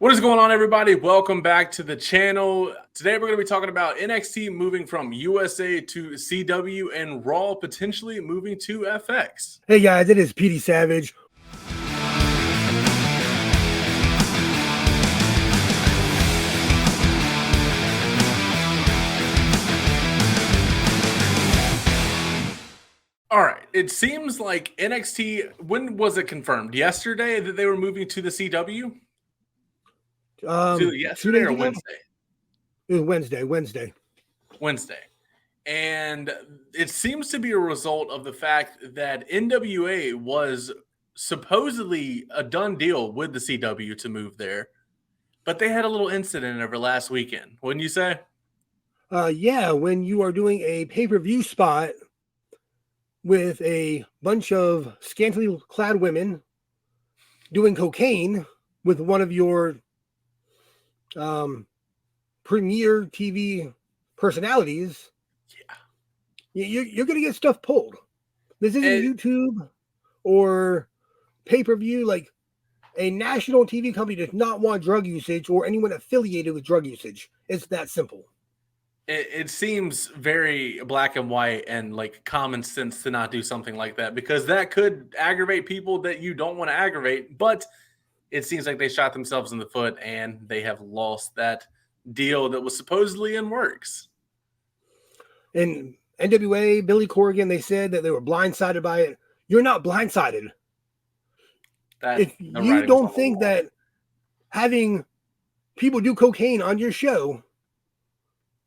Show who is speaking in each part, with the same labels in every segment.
Speaker 1: What is going on, everybody? Welcome back to the channel. Today, we're going to be talking about NXT moving from USA to CW and Raw potentially moving to FX.
Speaker 2: Hey guys, it is PD Savage.
Speaker 1: All right. It seems like NXT, when was it confirmed? Yesterday that they were moving to the CW? Yesterday or Wednesday?
Speaker 2: It was Wednesday.
Speaker 1: Wednesday. And it seems to be a result of the fact that NWA was supposedly a done deal with the CW to move there, but they had a little incident over last weekend, wouldn't you say?
Speaker 2: Yeah, when you are doing a pay-per-view spot with a bunch of scantily clad women doing cocaine with one of your premier TV personalities, you're going to get stuff pulled. This isn't YouTube or pay-per-view. Like, a national TV company does not want drug usage or anyone affiliated with drug usage. It's that simple.
Speaker 1: It seems very black and white and like common sense to not do something like that, because that could aggravate people that you don't want to aggravate. But it seems like they shot themselves in the foot and they have lost that deal that was supposedly in works.
Speaker 2: And NWA, Billy Corgan, they said that they were blindsided by it. You're not blindsided. If you don't think that having people do cocaine on your show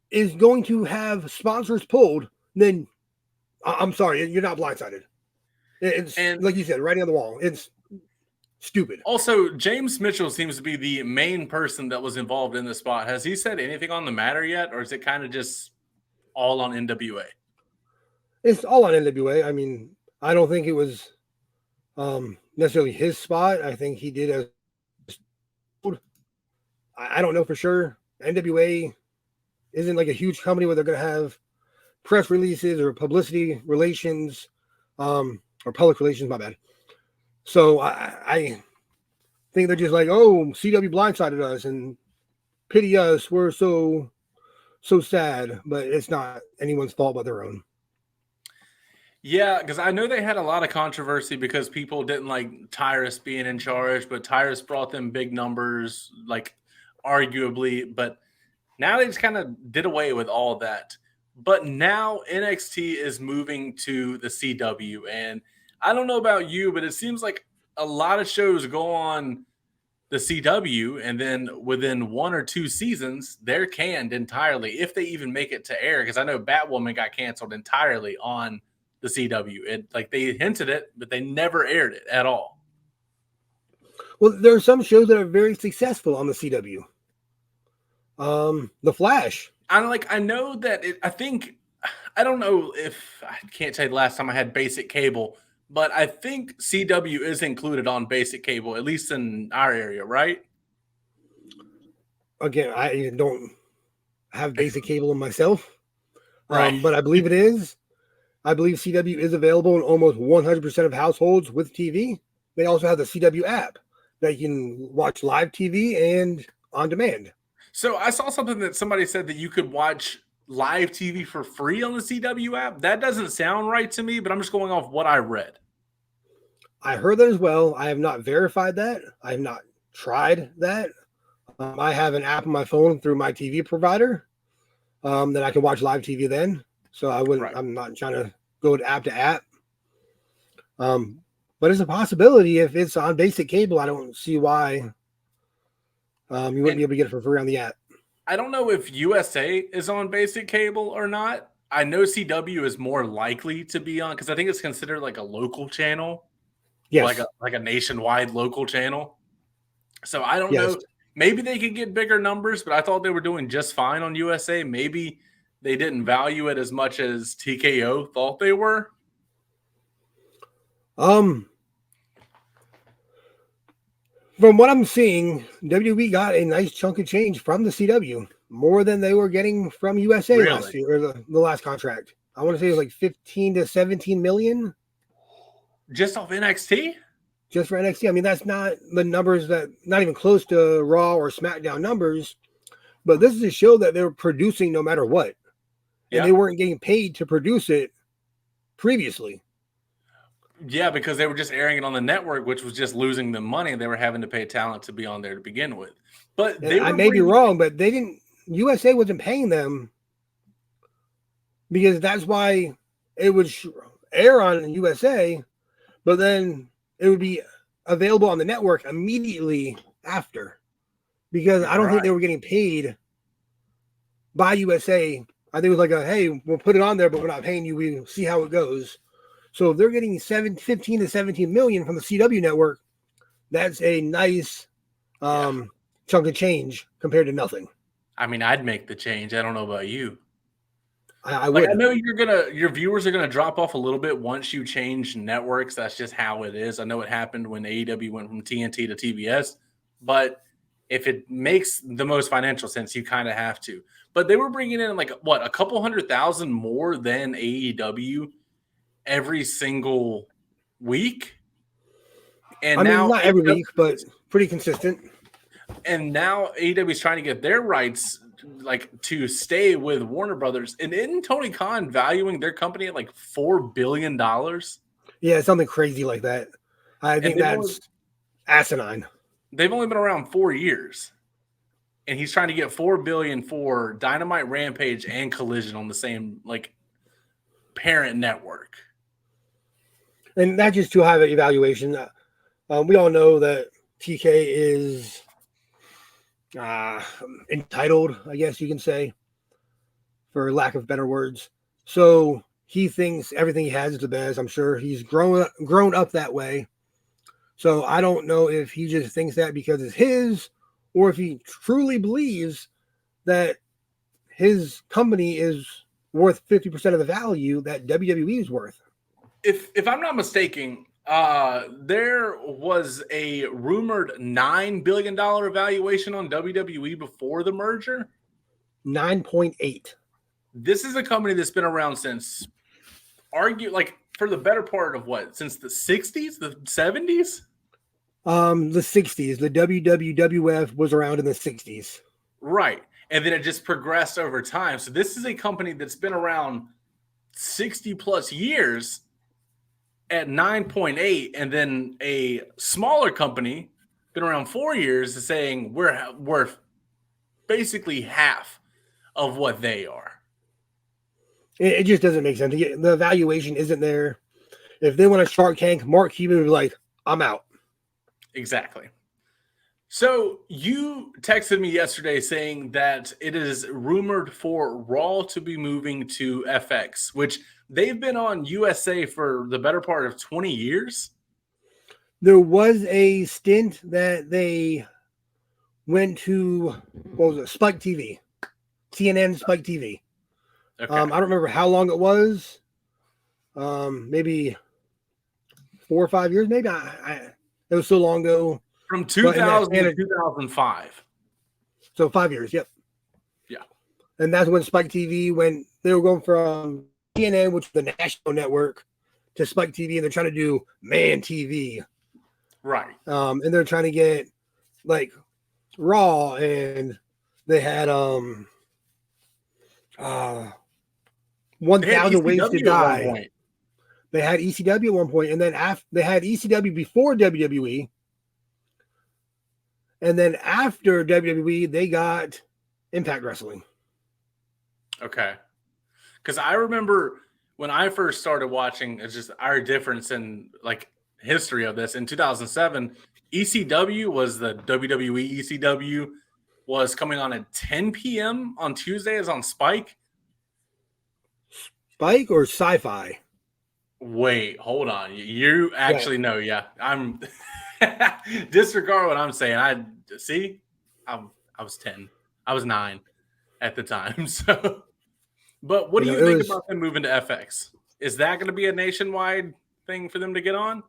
Speaker 2: is going to have sponsors pulled, then I'm sorry, you're not blindsided. It's, and like you said, writing on the wall. It's stupid.
Speaker 1: Also, James Mitchell seems to be the main person that was involved in this spot. Has he said anything on the matter yet, or is it kind of just all on NWA?
Speaker 2: It's all on NWA. I mean, I don't think it was necessarily his spot. I think he did as I don't know for sure. NWA isn't like a huge company where they're going to have press releases or publicity relations, or public relations, my bad. So I think they're just like, oh, CW blindsided us and pity us. We're so sad, but it's not anyone's fault but their own.
Speaker 1: Yeah, because I know they had a lot of controversy because people didn't like Tyrus being in charge, but Tyrus brought them big numbers, like arguably, but now they just kind of did away with all that. But now NXT is moving to the CW. And I don't know about you, but it seems like a lot of shows go on the CW, and then within 1 or 2 seasons, they're canned entirely, if they even make it to air. Because I know Batwoman got canceled entirely on the CW. Like, they hinted it, but they never aired it at all.
Speaker 2: Well, there are some shows that are very successful on the CW. The Flash.
Speaker 1: I know that I don't know if I can't tell you the last time I had basic cable, but I think CW is included on basic cable, at least in our area, right?
Speaker 2: Again, I don't have basic cable myself,
Speaker 1: right?
Speaker 2: But I believe it is. I believe CW is available in almost 100% of households with TV. They also have the CW app that you can watch live TV and on demand.
Speaker 1: So I saw something that somebody said that you could watch live TV for free on the CW app. That doesn't sound right to me, but I'm just going off what I read.
Speaker 2: I heard that as well. I have not verified that. I have not tried that. I have an app on my phone through my TV provider that I can watch live TV then. So I wouldn't. Right. I'm not trying to go to app. But it's a possibility. If it's on basic cable, I don't see why you wouldn't be able to get it for free on the app.
Speaker 1: I don't know if USA is on basic cable or not. I know CW is more likely to be on because I think it's considered like a local channel.
Speaker 2: Yes.
Speaker 1: Like a nationwide local channel. So I don't know. Maybe they could get bigger numbers, but I thought they were doing just fine on USA. Maybe they didn't value it as much as TKO thought they were.
Speaker 2: From what I'm seeing, WWE got a nice chunk of change from the CW, more than they were getting from USA last year, or the last contract. I want to say it was like 15 to 17 million.
Speaker 1: Just off NXT?
Speaker 2: just for NXT. I mean, that's not the numbers not even close to Raw or SmackDown numbers, but this is a show that they were producing no matter what. And they weren't getting paid to produce it previously.
Speaker 1: Yeah, because they were just airing it on the network, which was just losing them money. They were having to pay talent to be on there to begin with. But
Speaker 2: I may be wrong, but they didn't. USA wasn't paying them because that's why it would air on USA, but then it would be available on the network immediately after, because I don't think they were getting paid by USA. I think it was like hey, we'll put it on there, but we're not paying you. We'll see how it goes. So if they're getting 15 to 17 million from the CW network, that's a nice chunk of change compared to nothing.
Speaker 1: I mean, I'd make the change. I don't know about you.
Speaker 2: I would.
Speaker 1: I know your viewers are gonna drop off a little bit once you change networks. That's just how it is. I know it happened when AEW went from TNT to TBS, but if it makes the most financial sense, you kind of have to. But they were bringing in like a couple 100,000 more than AEW every single week. And now
Speaker 2: not every week, but pretty consistent.
Speaker 1: And now AEW is trying to get their rights to stay with Warner Brothers. And isn't Tony Khan valuing their company at like $4 billion?
Speaker 2: Yeah, something crazy like that. I think that's asinine.
Speaker 1: They've only been around 4 years. And he's trying to get $4 billion for Dynamite, Rampage, and Collision on the same parent network.
Speaker 2: And that's just too high of an evaluation. We all know that TK is entitled, I guess you can say, for lack of better words. So he thinks everything he has is the best. I'm sure he's grown up that way. So I don't know if he just thinks that because it's his, or if he truly believes that his company is worth 50% of the value that WWE is worth.
Speaker 1: If I'm not mistaken, there was a rumored $9 billion valuation on WWE before the merger.
Speaker 2: 9.8.
Speaker 1: This is a company that's been around since, for the better part of since the 60s, the 70s?
Speaker 2: The 60s. The WWF was around in the 60s.
Speaker 1: Right. And then it just progressed over time. So this is a company that's been around 60 plus years at 9.8, and then a smaller company been around 4 years is saying we're worth basically half of what they are.
Speaker 2: It just doesn't make sense. The valuation isn't there. If they want a Shark Tank, Mark Cuban would be like, I'm out.
Speaker 1: Exactly. So you texted me yesterday saying that it is rumored for Raw to be moving to FX, which they've been on USA for the better part of 20 years.
Speaker 2: There was a stint that they went to, what was it, Spike TV, CNN Spike TV. Okay. I don't remember how long it was. Maybe 4 or 5 years, maybe. It was so long ago.
Speaker 1: From 2000 to 2005.
Speaker 2: So 5 years, yep.
Speaker 1: Yeah.
Speaker 2: And that's when Spike TV went, they were going from CNN, which is the national network, to Spike TV, and they're trying to do Man TV.
Speaker 1: Right.
Speaker 2: And they're trying to get Raw, and they had 1,000 Ways to Die. They had ECW at one point, and then they had ECW before WWE. And then after WWE, they got Impact Wrestling.
Speaker 1: Okay. Because I remember when I first started watching, it's just our difference in history of this. In 2007, ECW was the WWE ECW was coming on at 10 p.m. on Tuesdays on Spike.
Speaker 2: Spike or Sci-Fi?
Speaker 1: Wait, hold on. You actually know, yeah. I'm disregard what I'm saying. I was 10. I was 9 at the time. So, but what do you think about them moving to FX? Is that going to be a nationwide thing for them to get on?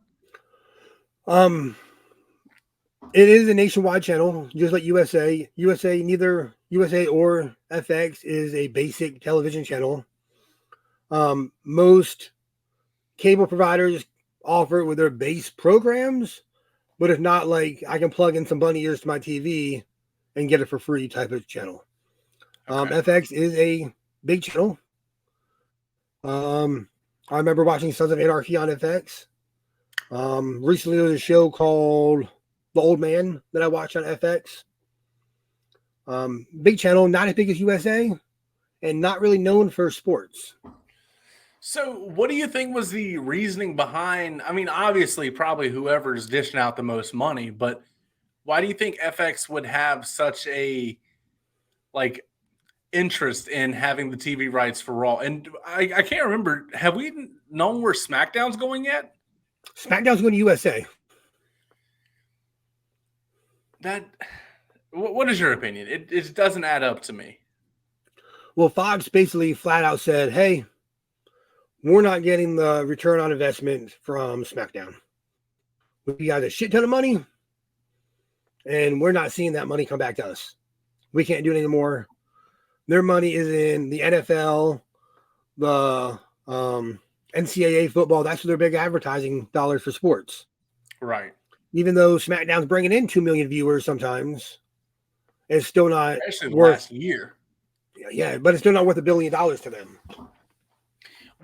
Speaker 2: It is a nationwide channel, just like USA. Neither USA or FX is a basic television channel. Most cable providers offer it with their base programs, but if not, like I can plug in some bunny ears to my TV and get it for free type of channel. Okay. FX is a big channel. I remember watching Sons of Anarchy on FX. Recently there was a show called The Old Man that I watched on FX. Big channel, not as big as USA, and not really known for sports.
Speaker 1: So what do you think was the reasoning behind, I mean, obviously probably whoever's dishing out the most money, but why do you think FX would have such a like interest in having the TV rights for Raw? And I can't remember, have we known where SmackDown's going yet?
Speaker 2: SmackDown's going to USA.
Speaker 1: What is your opinion? It doesn't add up to me.
Speaker 2: Well, Fox basically flat out said, hey, we're not getting the return on investment from SmackDown. We got a shit ton of money, and we're not seeing that money come back to us. We can't do it anymore. Their money is in the NFL, the NCAA football. That's their big advertising dollars for sports.
Speaker 1: Right.
Speaker 2: Even though SmackDown's bringing in 2 million viewers sometimes, it's still not
Speaker 1: actually
Speaker 2: worth
Speaker 1: last year.
Speaker 2: Yeah, but it's still not worth $1 billion to them.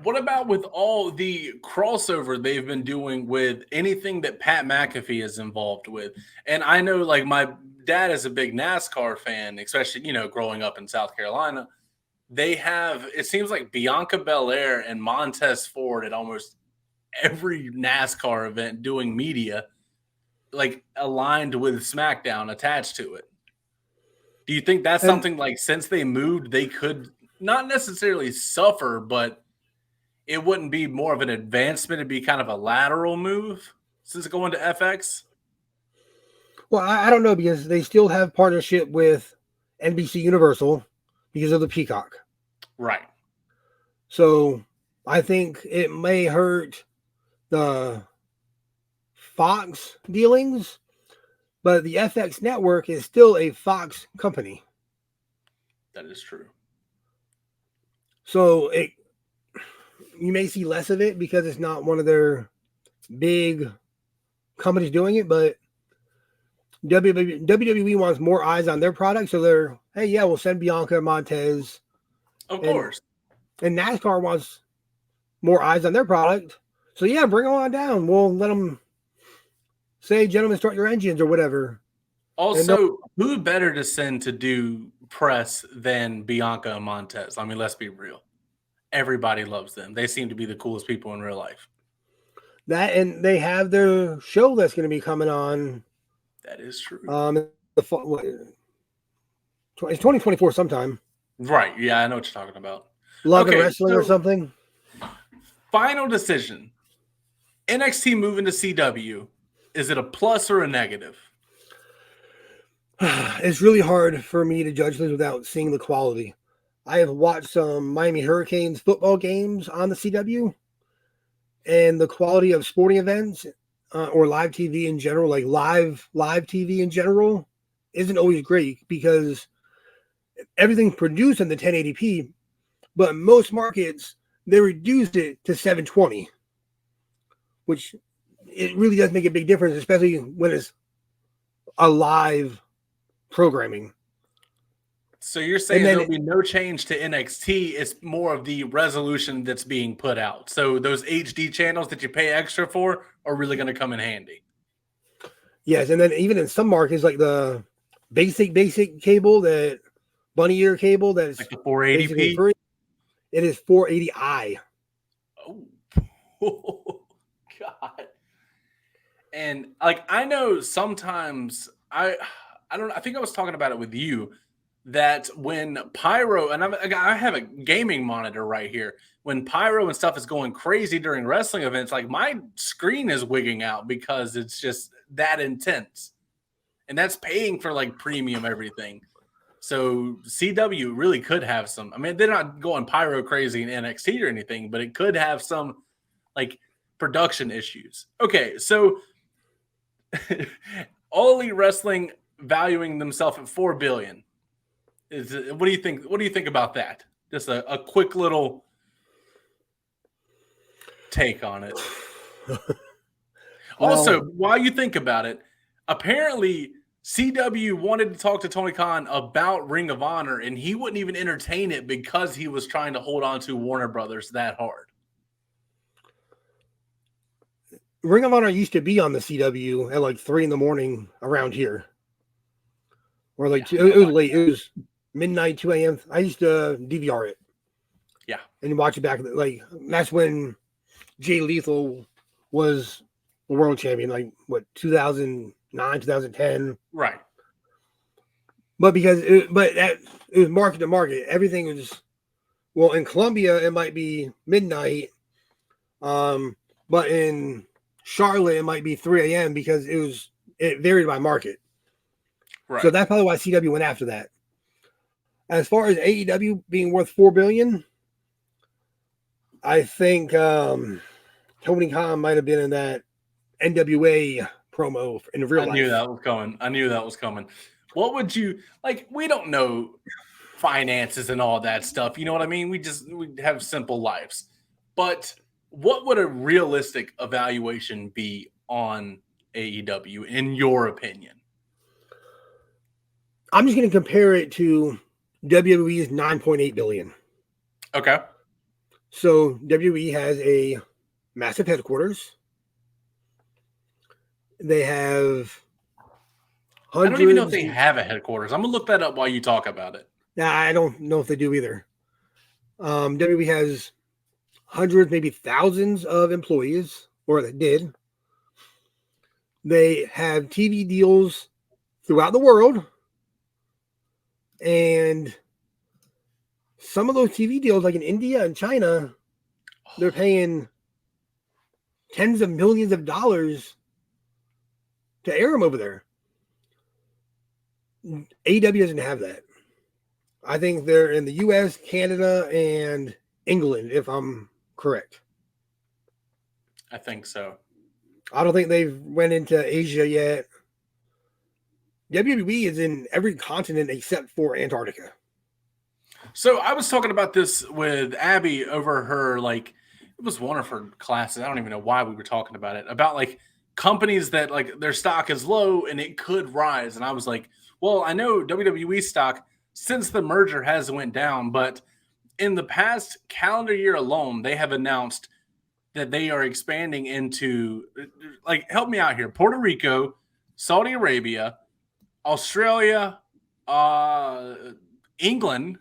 Speaker 1: What about with all the crossover they've been doing with anything that Pat McAfee is involved with? And I know, like, my dad is a big NASCAR fan, especially, you know, growing up in South Carolina. They have, it seems like Bianca Belair and Montez Ford at almost every NASCAR event doing media, like, aligned with SmackDown attached to it. Do you think that's something, like, since they moved, they could not necessarily suffer, but it wouldn't be more of an advancement? It'd be kind of a lateral move since going to FX?
Speaker 2: Well, I don't know, because they still have partnership with NBC Universal because of the Peacock.
Speaker 1: Right.
Speaker 2: So I think it may hurt the Fox dealings, but the FX network is still a Fox company.
Speaker 1: That is true.
Speaker 2: So you may see less of it because it's not one of their big companies doing it, but WWE wants more eyes on their product. So they're, hey, yeah, we'll send Bianca Montez.
Speaker 1: Of course.
Speaker 2: And NASCAR wants more eyes on their product. So yeah, bring them on down. We'll let them say, gentlemen, start your engines or whatever.
Speaker 1: Also, who better to send to do press than Bianca and Montez? I mean, let's be real. Everybody loves them. They seem to be the coolest people in real life.
Speaker 2: That, and they have their show that's going to be coming on.
Speaker 1: That is true.
Speaker 2: It's 2024 sometime.
Speaker 1: Right. Yeah, I know what you're talking about.
Speaker 2: Love and Wrestling or something.
Speaker 1: Final decision. NXT moving to CW. Is it a plus or a negative?
Speaker 2: It's really hard for me to judge this without seeing the quality. I have watched some Miami Hurricanes football games on the CW, and the quality of sporting events or live TV in general, like live TV in general, isn't always great because everything's produced in the 1080p, but most markets, they reduced it to 720, which it really does make a big difference, especially when it's a live programming.
Speaker 1: So you're saying there'll be no change to NXT. It's more of the resolution that's being put out. So those HD channels that you pay extra for are really going to come in handy.
Speaker 2: Yes, and then even in some markets, like the basic cable, that bunny ear cable, that's
Speaker 1: like the 480p.
Speaker 2: Free, it is 480i.
Speaker 1: Oh God! And like I know sometimes I think I was talking about it with you. That when pyro, and I have a gaming monitor right here, when pyro and stuff is going crazy during wrestling events, like my screen is wigging out because it's just that intense. And that's paying for like premium everything. So CW really could have some, I mean, they're not going pyro crazy in NXT or anything, but it could have some like production issues. Okay, so All Elite Wrestling valuing themselves at $4 billion. What do you think? What do you think about that? Just a quick little take on it. Also, while you think about it, apparently CW wanted to talk to Tony Khan about Ring of Honor, and he wouldn't even entertain it because he was trying to hold on to Warner Brothers that hard.
Speaker 2: Ring of Honor used to be on the CW at like 3 a.m. around here. Or like it was late. It was midnight, 2 a.m. I used to DVR it.
Speaker 1: Yeah.
Speaker 2: And watch it back. Like that's when Jay Lethal was the world champion, like what, 2009, 2010.
Speaker 1: Right.
Speaker 2: But because it was market to market. Everything was, well, in Columbia it might be midnight. But in Charlotte it might be 3 a.m. because it varied by market.
Speaker 1: Right.
Speaker 2: So that's probably why CW went after that. As far as AEW being worth $4 billion, I think Tony Khan might have been in that NWA promo in real life.
Speaker 1: I knew that was coming. What would you like? We don't know finances and all that stuff. You know what I mean? We have simple lives. But what would a realistic evaluation be on AEW in your opinion?
Speaker 2: I'm just going to compare it to WWE's $9.8 billion.
Speaker 1: Okay.
Speaker 2: So WWE has a massive headquarters. They have hundreds.
Speaker 1: I don't even know if they have a headquarters. I'm going to look that up while you talk about it.
Speaker 2: Yeah, I don't know if they do either. WWE has hundreds, maybe thousands of employees, or they did. They have TV deals throughout the world. And some of those TV deals, like in India and China, they're paying tens of millions of dollars to air them over there. AEW doesn't have that. I think they're in the US, Canada, and England, if I'm correct.
Speaker 1: I think so.
Speaker 2: I don't think they've went into Asia yet. WWE is in every continent except for Antarctica.
Speaker 1: So I was talking about this with Abby over her, like, it was one of her classes. I don't even know why we were talking about it, about like companies that like their stock is low and it could rise. And I was like, well, I know WWE stock since the merger has went down, but in the past calendar year alone, they have announced that they are expanding into, like, help me out here, Puerto Rico, Saudi Arabia, Australia, England.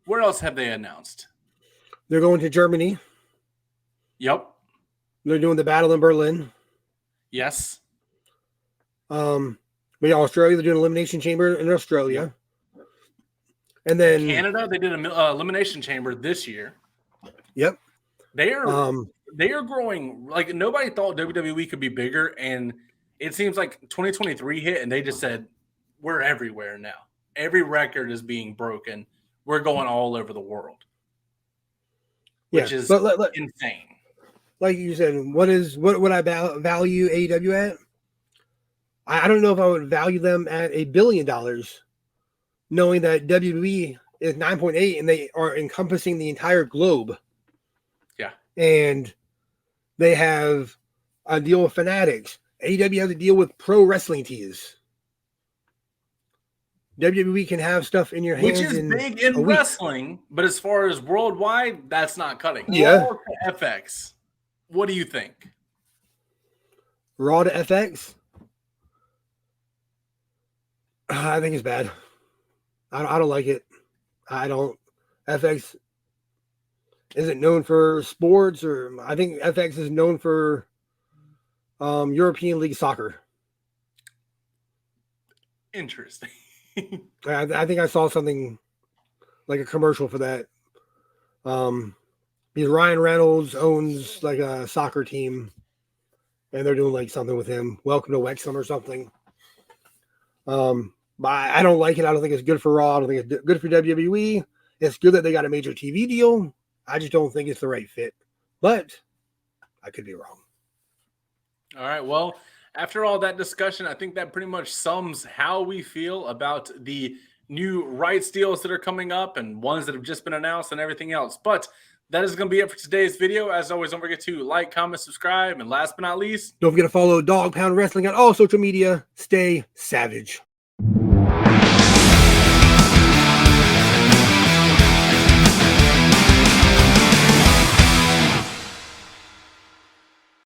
Speaker 1: Where else have they announced?
Speaker 2: They're going to Germany.
Speaker 1: Yep.
Speaker 2: They're doing the battle in Berlin.
Speaker 1: Yes.
Speaker 2: But yeah, Australia, they're doing Elimination Chamber in Australia. Yep. And then
Speaker 1: Canada, they did an Elimination Chamber this year.
Speaker 2: Yep.
Speaker 1: They are growing. Like, nobody thought WWE could be bigger, and it seems like 2023 hit, and they just said, we're everywhere now. Every record is being broken. We're going all over the world, which is insane.
Speaker 2: Like you said, what would I value AEW at? I don't know if I would value them at $1 billion, knowing that WWE is 9.8 and they are encompassing the entire globe.
Speaker 1: Yeah.
Speaker 2: And they have a deal with Fanatics. AEW has a deal with Pro Wrestling Tees. WWE can have stuff in your hands,
Speaker 1: which is big in wrestling, but as far as worldwide, that's not cutting.
Speaker 2: Yeah.
Speaker 1: Raw to FX. What do you think?
Speaker 2: Raw to FX? I think it's bad. I don't like it. I don't. FX isn't known for sports, or I think FX is known for European League soccer.
Speaker 1: Interesting.
Speaker 2: I think I saw something like a commercial for that. Because Ryan Reynolds owns like a soccer team, and they're doing like something with him. Welcome to Wexham or something. But I don't like it. I don't think it's good for Raw. I don't think it's good for WWE. It's good that they got a major TV deal. I just don't think it's the right fit. But I could be wrong.
Speaker 1: All right. Well, after all that discussion, I think that pretty much sums how we feel about the new rights deals that are coming up and ones that have just been announced and everything else. But that is going to be it for today's video. As always, don't forget to like, comment, subscribe, and last but not least,
Speaker 2: don't forget to follow Dog Pound Wrestling on all social media. Stay savage.